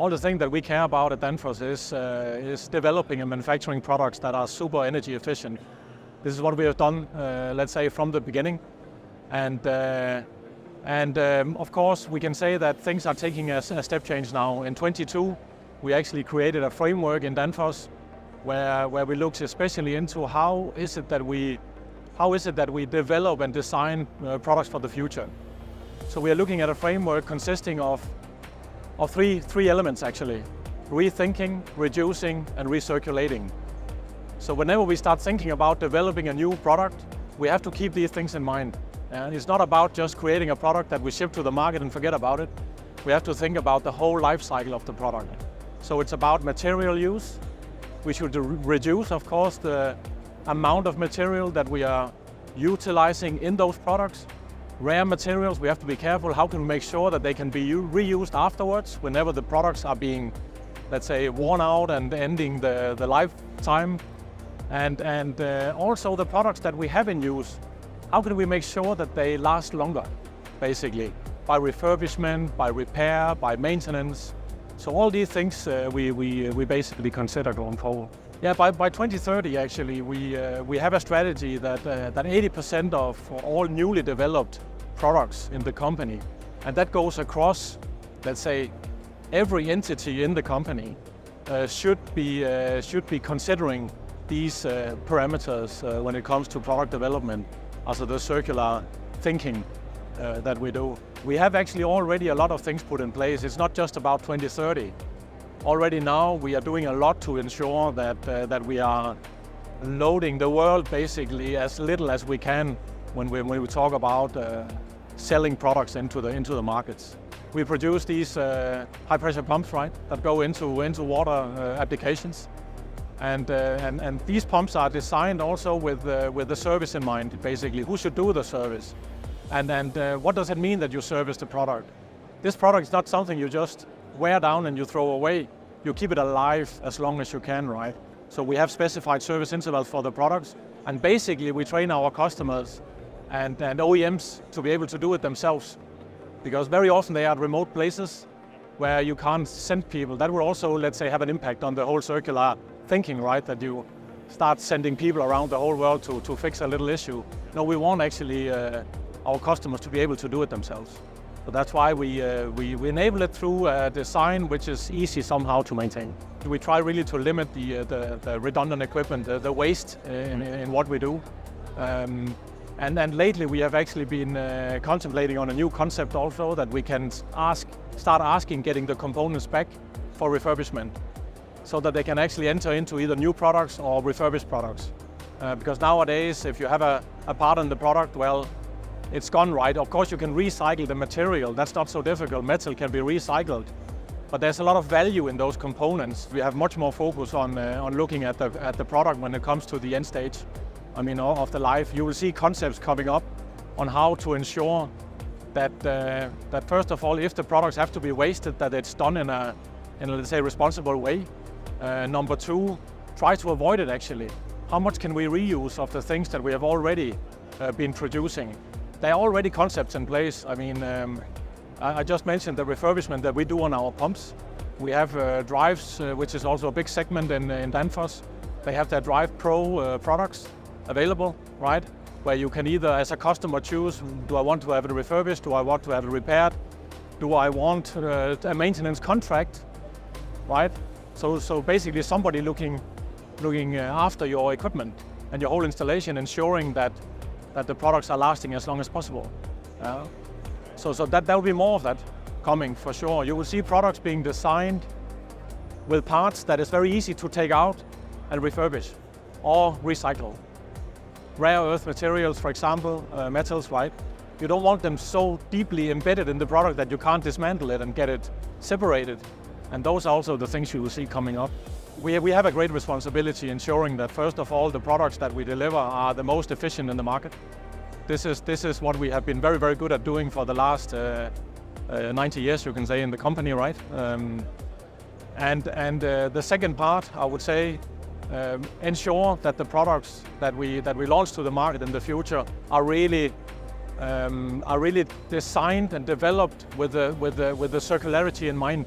all the thing that we care about at Danfoss is developing and manufacturing products that are super energy efficient. This is what we have done, let's say, from the beginning. And of course, we can say that things are taking a step change now. In 22, we actually created a framework in Danfoss where we look especially into how is it that we develop and design products for the future. So we are looking at a framework consisting of three elements actually: rethinking, reducing, and recirculating. So whenever we start thinking about developing a new product, we have to keep these things in mind. And it's not about just creating a product that we ship to the market and forget about it. We have to think about the whole life cycle of the product. So it's about material use. We should reduce, of course, the amount of material that we are utilizing in those products. Rare materials, we have to be careful. How can we make sure that they can be reused afterwards whenever the products are being, let's say, worn out and ending the lifetime? And also the products that we have in use, how can we make sure that they last longer, basically, by refurbishment, by repair, by maintenance. So all these things we basically consider going forward. Yeah, by 2030 actually we have a strategy that 80% of all newly developed products in the company, and that goes across, let's say, every entity in the company should be considering these parameters when it comes to product development, also the circular thinking that we do. We have actually already a lot of things put in place. It's not just about 2030. Already now we are doing a lot to ensure that we are loading the world basically as little as we can when we talk about selling products into the markets. We produce these high pressure pumps, right, that go into water applications. And these pumps are designed also with the service in mind, basically. Who should do the service? And what does it mean that you service the product? This product is not something you just wear down and you throw away. You keep it alive as long as you can, right? So we have specified service intervals for the products. And basically we train our customers and OEMs to be able to do it themselves. Because very often they are at remote places where you can't send people. That will also, let's say, have an impact on the whole circular thinking, right? That you start sending people around the whole world to fix a little issue. No, we want actually our customers to be able to do it themselves. So that's why we enable it through a design which is easy somehow to maintain. We try really to limit the redundant equipment, the waste in what we do. And lately we have actually been contemplating on a new concept also, that we can start asking getting the components back for refurbishment, so that they can actually enter into either new products or refurbished products. Because nowadays, if you have a part in the product, well, it's gone, right? Of course you can recycle the material, that's not so difficult. Metal can be recycled, but there's a lot of value in those components. We have much more focus on looking at the product when it comes to the end stage, I mean, of the life. You will see concepts coming up on how to ensure that first of all, if the products have to be wasted, that it's done in a let's say responsible way. Number two, try to avoid it actually. How much can we reuse of the things that we have already been producing? There are already concepts in place. I mean, I just mentioned the refurbishment that we do on our pumps. We have drives, which is also a big segment in Danfoss. They have their Drive Pro products available, right? Where you can either, as a customer, choose, do I want to have it refurbished? Do I want to have it repaired? Do I want a maintenance contract, right? So basically somebody looking after your equipment and your whole installation, ensuring that the products are lasting as long as possible. So that there will be more of that coming for sure. You will see products being designed with parts that is very easy to take out and refurbish or recycle. Rare earth materials, for example, metals, right? You don't want them so deeply embedded in the product that you can't dismantle it and get it separated. And those are also the things you will see coming up. We have a great responsibility ensuring that first of all the products that we deliver are the most efficient in the market. This is what we have been very, very good at doing for the last 90 years, you can say, in the company, right? And the second part, I would say, ensure that the products that we launch to the market in the future are really designed and developed with the circularity in mind.